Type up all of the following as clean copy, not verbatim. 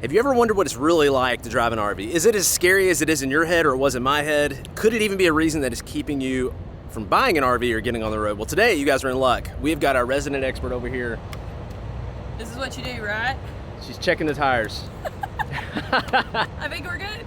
Have you ever wondered what it's really like to drive an RV? Is it as scary as it is in your head or it was in my head? Could it even be a reason that is keeping you from buying an RV or getting on the road? Well, today you guys are in luck. We've got our resident expert over here. This is what you do, right? She's checking the tires. I think we're good.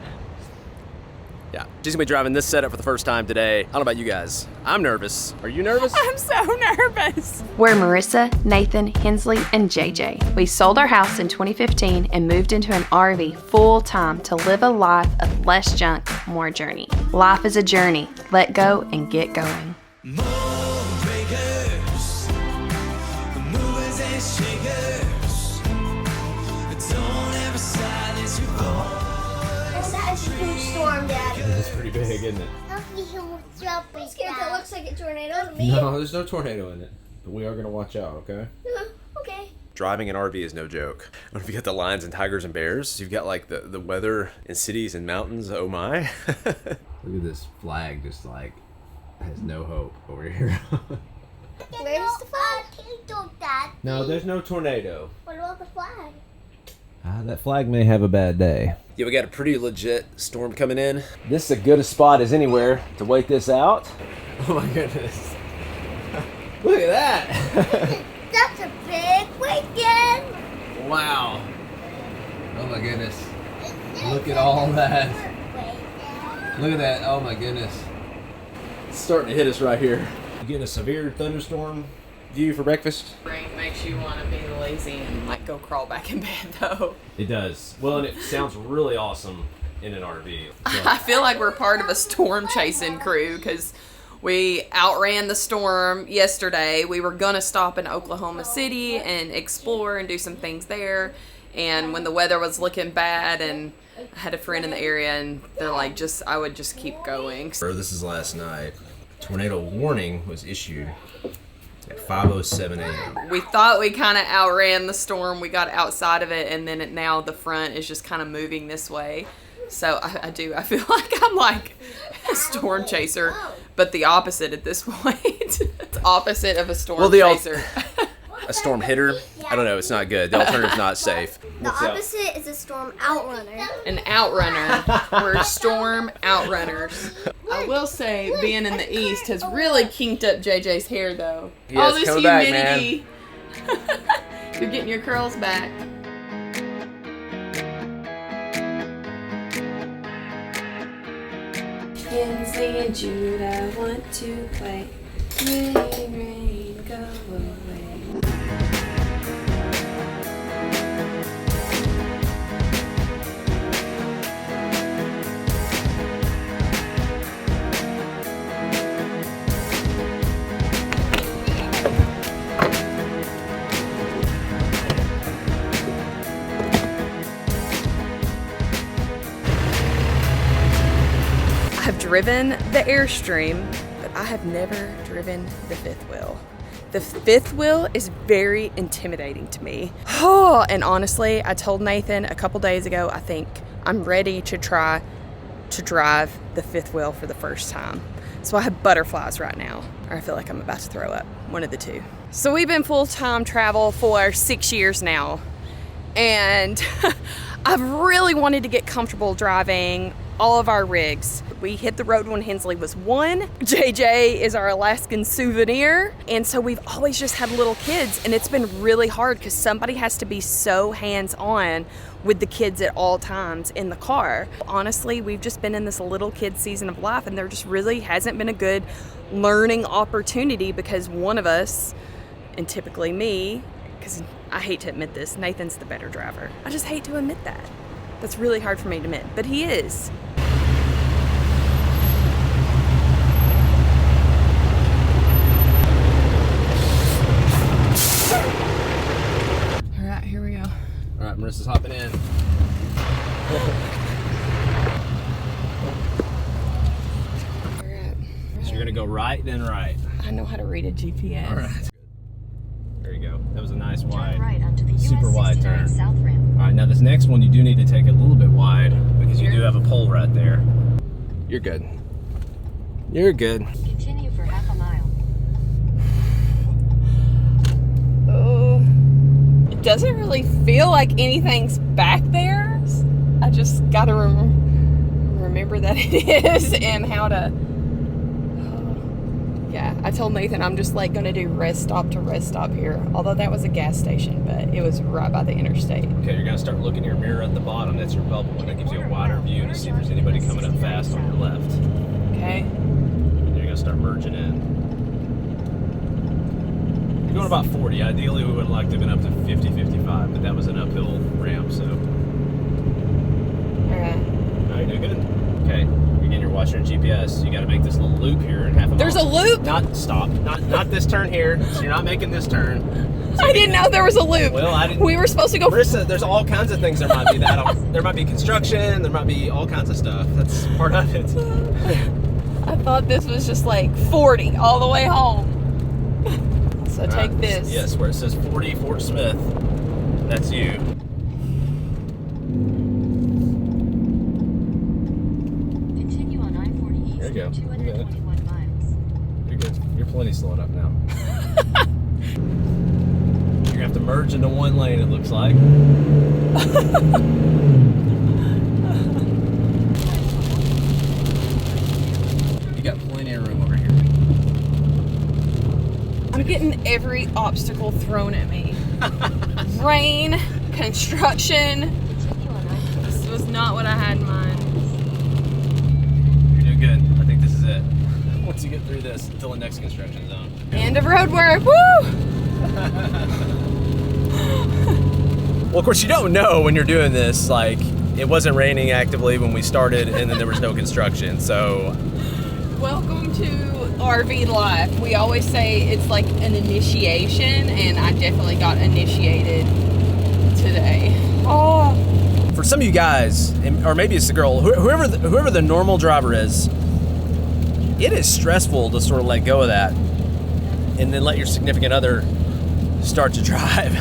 Yeah, she's gonna be driving this setup for the first time today. I don't know about you guys. I'm nervous. Are you nervous? I'm so nervous. We're Marissa, Nathan, Hensley, and JJ. We sold our house in 2015 and moved into an RV full-time to live a life of less junk, more journey. Life is a journey. Let go and get going. Storm, Dad. It's pretty big, isn't it? I'm scared that looks like a tornado to me. No, there's no tornado in it. But we are gonna watch out, okay? Okay. Driving an RV is no joke. What if you got the lions and tigers and bears? You've got like the weather in cities and mountains, oh my. Look at this flag, just like, has no hope over here. Where's the flag? No, there's no tornado. What about the flag? That flag may have a bad day. Yeah, we got a pretty legit storm coming in. This is as good a spot as anywhere to wait this out. Oh my goodness. Look at that. That's a big weekend. Wow. Oh my goodness. Look at all that. Look at that. Oh my goodness. It's starting to hit us right here. You getting a severe thunderstorm view for breakfast? Rain makes you want to be lazy and like go crawl back in bed though. It does. Well, and it sounds really awesome in an RV. So. I feel like we're part of a storm chasing crew because we outran the storm yesterday. We were gonna stop in Oklahoma City and explore and do some things there. And when the weather was looking bad, and I had a friend in the area, and they're like, I would just keep going. This is last night. Tornado warning was issued at 5:07 a.m. We thought we kind of outran the storm. We got outside of it, and then now the front is just kind of moving this way. So I feel like I'm like a storm chaser, but the opposite at this point. It's opposite of a storm chaser. A storm hitter? I don't know, it's not good. The alternative's not safe. The opposite is a storm outrunner. An outrunner. We're storm outrunners. I will say, being in the East has really kinked up JJ's hair, though. Yeah, all this coming humidity. Back, man. You're getting your curls back. Hensley and Jude, I want to play. Rain, rain, go away. I've driven the Airstream, but I have never driven the fifth wheel. The fifth wheel is very intimidating to me. Oh, and honestly, I told Nathan a couple days ago, I think I'm ready to try to drive the fifth wheel for the first time. So I have butterflies right now, or I feel like I'm about to throw up, one of the two. So we've been full-time travel for 6 years now, and I've really wanted to get comfortable driving all of our rigs. We hit the road when Hensley was 1. JJ is our Alaskan souvenir. And so we've always just had little kids, and it's been really hard because somebody has to be so hands-on with the kids at all times in the car. Honestly, we've just been in this little kid season of life, and there just really hasn't been a good learning opportunity because one of us, and typically me, because I hate to admit this, Nathan's the better driver. I just hate to admit that. That's really hard for me to admit, but he is. All right, here we go. All right, Marissa's hopping in. All right. So you're gonna go right, then right. I know how to read a GPS. All right. There you go. That was a nice wide, right onto the super US wide 69 turn. South ramp. All right, now this next one you do need to take it a little bit wide because you do have a pole right there. You're good. You're good. Continue for half a mile. Oh, doesn't really feel like anything's back there. I just gotta remember that it is and how to. Yeah, I told Nathan I'm just like gonna do rest stop to rest stop here. Although that was a gas station, but it was right by the interstate. Okay, you're gonna start looking in your mirror at the bottom. That's your bubble, and it gives you a wider view to see if there's anybody coming up fast on your left. Okay. And you're gonna start merging in. You're going about 40. Ideally, we would have liked to have been up to 50, 55, but that was an uphill ramp, so. Alright. Alright, doing good? Okay. Again, you're watching your GPS. You gotta make this little loop here in half a mile. There's a loop? Not stop. Not this turn here. So you're not making this turn. So I didn't know there was a loop. Well, I didn't. We were supposed to go. Marissa, there's all kinds of things there might be that. There might be construction. There might be all kinds of stuff. That's part of it. I thought this was just like 40 all the way home. So take this. Yes, where it says 40 Fort Smith. That's you. Continue on I-40 There you go. East, You got it. 221 miles. You're good. You're plenty slowing up now. You're gonna have to merge into one lane, it looks like. You got plenty of room over here. I'm getting every obstacle thrown at me. Rain, construction. Continue on I-40 This was not what I had in mind. You're doing good. I think this is it. Once you get through this until the next construction zone. End of road work. Woo! Well, of course, you don't know when you're doing this. Like, it wasn't raining actively when we started, and then there was no construction. So, Welcome to RV life. We always say it's like an initiation, and I definitely got initiated today. Oh. for some of you guys, or maybe it's the girl, whoever the normal driver is, it is stressful to sort of let go of that, and then let your significant other start to drive.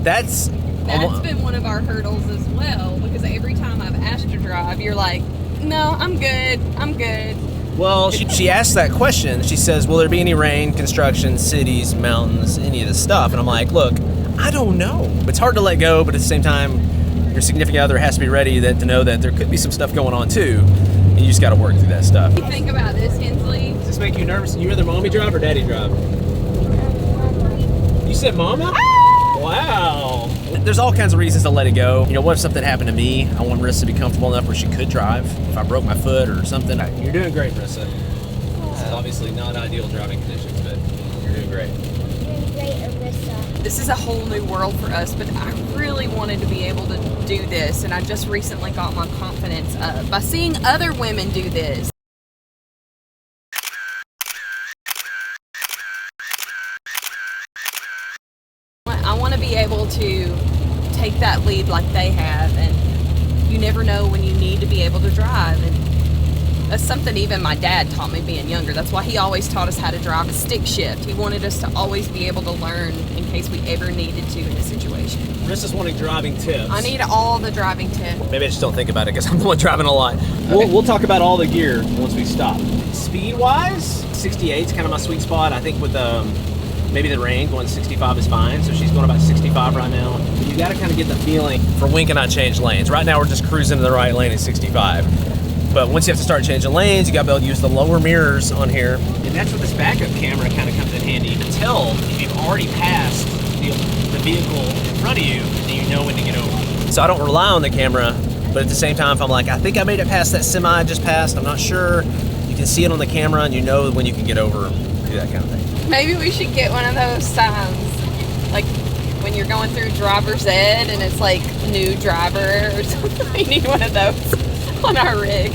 That's been one of our hurdles as well, because every time I've asked to drive, you're like, no, I'm good. Well, she asked that question. She says, will there be any rain, construction, cities, mountains, any of this stuff? And I'm like, look, I don't know. It's hard to let go, but at the same time, your significant other has to be ready to know that there could be some stuff going on too, and you just got to work through that stuff. What do you think about this, Hensley? Does this make you nervous? You rather mommy drive or daddy drive? You said mama? Wow. There's all kinds of reasons to let it go. You know, what if something happened to me? I want Marissa to be comfortable enough where she could drive. If I broke my foot or something. You're doing great, Marissa. This is obviously not ideal driving conditions, but you're doing great. This is a whole new world for us, but I really wanted to be able to do this, and I just recently got my confidence up by seeing other women do this. I want to be able to take that lead like they have, and you never know when you need to be able to drive, and that's something even my dad taught me being younger. That's why he always taught us how to drive a stick shift. He wanted us to always be able to learn in case we ever needed to in a situation. Marissa's wanting driving tips. I need all the driving tips. Maybe I just don't think about it because I'm the one driving a lot. Okay. We'll talk about all the gear once we stop. Speed-wise, 68 is kind of my sweet spot. I think with maybe the rain, going 65 is fine. So she's going about 65 right now. But you got to kind of get the feeling for when can I change lanes. Right now we're just cruising to the right lane at 65. But once you have to start changing lanes, you got to be able to use the lower mirrors on here. And that's where this backup camera kind of comes in handy to tell if you've already passed the vehicle in front of you, and you know when to get over. So I don't rely on the camera, but at the same time, if I'm like, I think I made it past that semi I just passed, I'm not sure, you can see it on the camera and you know when you can get over, do that kind of thing. Maybe we should get one of those signs, like when you're going through driver's ed and it's like new driver or something. We need one of those on our rig.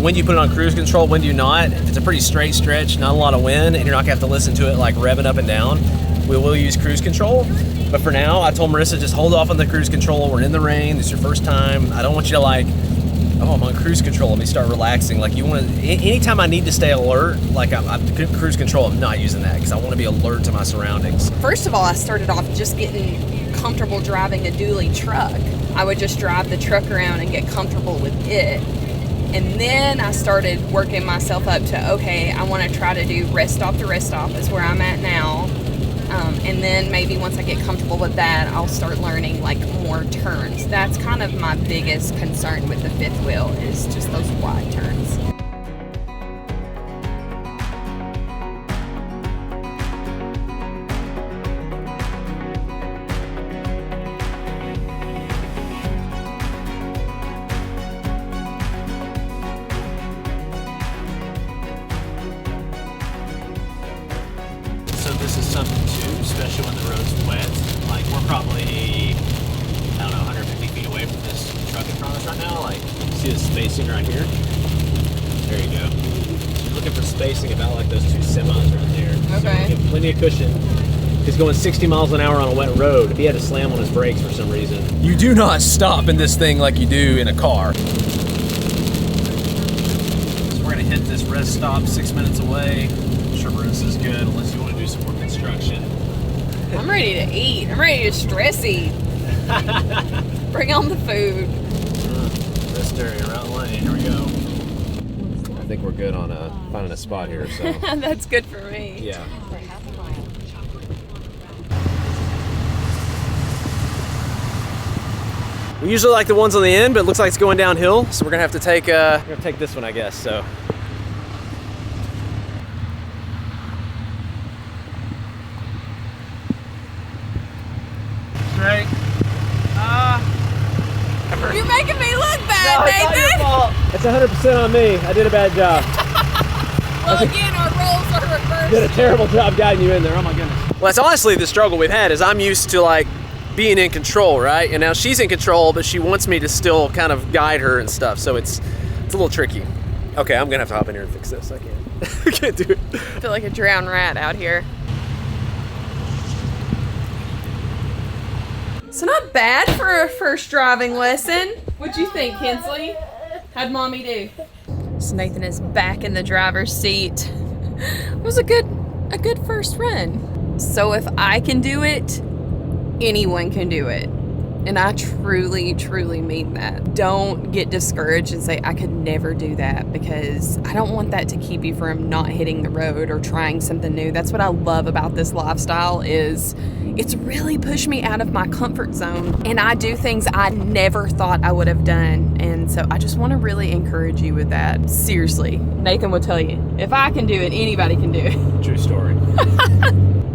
When do you put it on cruise control, when do you not? If it's a pretty straight stretch, not a lot of wind, and you're not gonna have to listen to it like revving up and down, we will use cruise control. But for now, I told Marissa, just hold off on the cruise control. We're in the rain, it's your first time. I don't want you to like, oh, I'm on cruise control, let me start relaxing. Like you wanna, anytime I need to stay alert, like I'm cruise control, I'm not using that because I wanna be alert to my surroundings. First of all, I started off just getting comfortable driving a dually truck. I would just drive the truck around and get comfortable with it. And then I started working myself up to, okay, I want to try to do rest stop to rest stop is where I'm at now. And then maybe once I get comfortable with that, I'll start learning like more turns. That's kind of my biggest concern with the fifth wheel is just those wide turns. So this is something too, especially when the road's wet. Like we're probably, I don't know, 150 feet away from this truck in front of us right now. Like, see the spacing right here? There you go. So you're looking for spacing about like those two semis right there. Okay. So we get plenty of cushion. He's going 60 miles an hour on a wet road. If he had to slam on his brakes for some reason. You do not stop in this thing like you do in a car. So we're gonna hit this rest stop 6 minutes away. I'm sure Marissa's good unless you want to do some more construction. I'm ready to eat. I'm ready to stress eat. Bring on the food. Rest area, route lane, here we go. I think we're good on finding a spot here, so. That's good for me. Yeah. For half a mile. We usually like the ones on the end, but it looks like it's going downhill, so we're gonna have to take this one, I guess. So. Right. You're making me look bad, Nathan. It's 100% on me. I did a bad job. Well, again, our roles are reversed. Did a terrible job guiding you in there. Oh my goodness. Well, that's honestly the struggle we've had. Is I'm used to like being in control, right? And now she's in control, but she wants me to still kind of guide her and stuff. So it's a little tricky. Okay, I'm gonna have to hop in here and fix this. I can't. I can't do it. I feel like a drowned rat out here. So not bad for a first driving lesson. What'd you think, Kinsley? How'd mommy do? So Nathan is back in the driver's seat. It was a good first run. So if I can do it, anyone can do it. And I truly, truly mean that. Don't get discouraged and say, I could never do that, because I don't want that to keep you from not hitting the road or trying something new. That's what I love about this lifestyle is it's really pushed me out of my comfort zone. And I do things I never thought I would have done. And so I just want to really encourage you with that. Seriously, Nathan will tell you, if I can do it, anybody can do it. True story.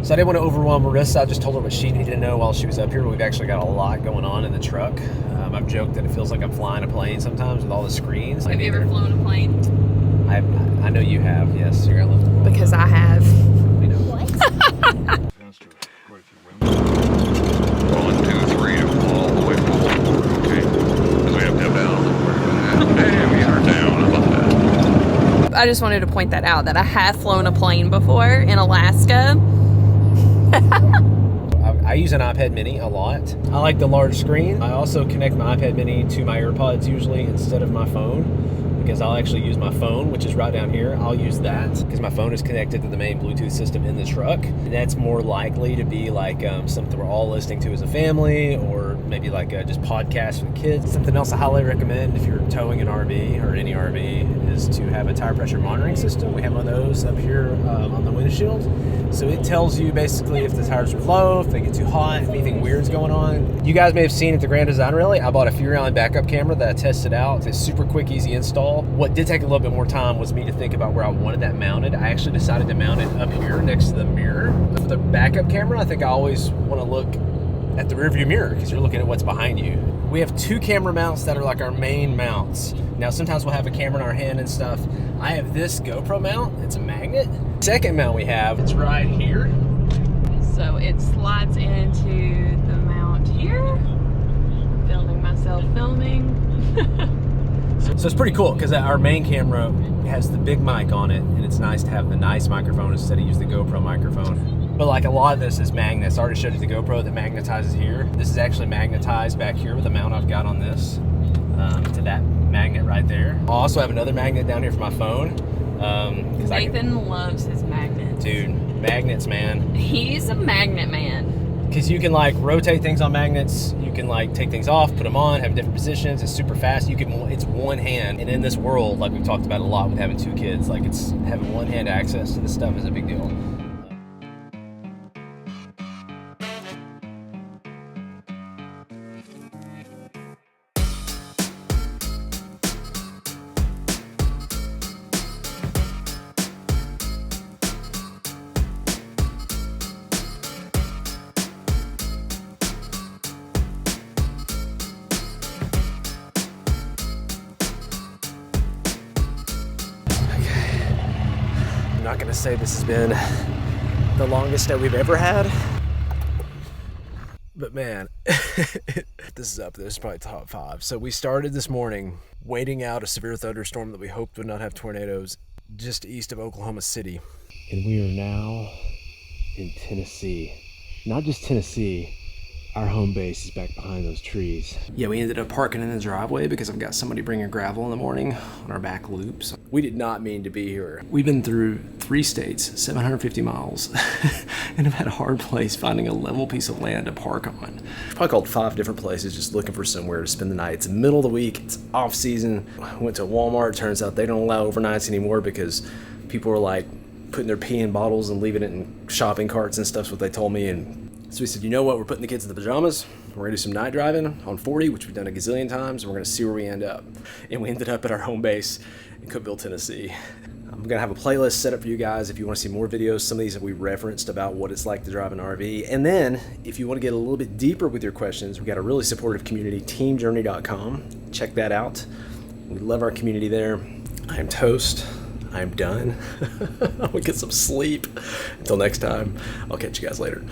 So I didn't want to overwhelm Marissa. I just told her what she needed to know while she was up here. We've actually got a lot going on in the truck. I've joked that it feels like I'm flying a plane sometimes with all the screens. Have you ever flown a plane? I know you have, yes. You're gonna lift the world. Because I have. We know. What? 1, 2, 3 to all the way forward, okay? Because we have to have down. Hey, we are down. I love that. I just wanted to point that out, that I have flown a plane before in Alaska. I use an iPad mini a lot. I like the large screen. I also connect my iPad mini to my AirPods usually instead of my phone, because I'll actually use my phone, which is right down here. I'll use that because my phone is connected to the main Bluetooth system in the truck. And that's more likely to be like something we're all listening to as a family, or maybe like just podcasts with kids. Something else I highly recommend if you're towing an RV or any RV is to have a tire pressure monitoring system. We have one of those up here on the windshield. So it tells you basically if the tires are low, if they get too hot, if anything weird's going on. You guys may have seen at the Grand Design Rally, I bought a Furrion backup camera that I tested out. It's super quick, easy install. What did take a little bit more time was me to think about where I wanted that mounted. I actually decided to mount it up here next to the mirror. For the backup camera, I think I always want to look at the rearview mirror because you're looking at what's behind you. We have two camera mounts that are like our main mounts. Now sometimes we'll have a camera in our hand and stuff. I have this GoPro mount, it's a magnet. Second mount we have, it's right here. So it slides into the mount here. I'm filming myself filming. So it's pretty cool because our main camera has the big mic on it, and it's nice to have the nice microphone instead of use the GoPro microphone. But like a lot of this is magnets. I already showed you the GoPro that magnetizes here. This is actually magnetized back here with the mount I've got on this to that magnet right there. I also have another magnet down here for my phone. Nathan loves his magnets. Dude, magnets, man. He's a magnet man. because you can like rotate things on magnets. You can like take things off, put them on, have different positions. It's super fast. It's one hand. And in this world, like we've talked about a lot with having 2 kids, like it's having one hand access to this stuff is a big deal. I'm not gonna say this has been the longest day we've ever had, but man, this is up there. This is probably top 5. So we started this morning waiting out a severe thunderstorm that we hoped would not have tornadoes just east of Oklahoma City. And we are now in Tennessee. Not just Tennessee, our home base is back behind those trees. Yeah, we ended up parking in the driveway because I've got somebody bringing gravel in the morning on our back loops. We did not mean to be here. We've been through 3 states, 750 miles, and have had a hard place finding a level piece of land to park on. Probably called 5 different places just looking for somewhere to spend the night. It's the middle of the week, it's off season. Went to Walmart, turns out they don't allow overnights anymore because people were like putting their pee in bottles and leaving it in shopping carts and stuff's what they told me. And so we said, you know what, we're putting the kids in the pajamas. We're gonna do some night driving on 40, which we've done a gazillion times, and we're gonna see where we end up. And we ended up at our home base in Cookeville, Tennessee. I'm gonna have a playlist set up for you guys if you wanna see more videos. Some of these that we referenced about what it's like to drive an RV. And then, if you wanna get a little bit deeper with your questions, we got a really supportive community, teamjourney.com. Check that out. We love our community there. I am toast. I'm done. I'm gonna get some sleep. Until next time, I'll catch you guys later.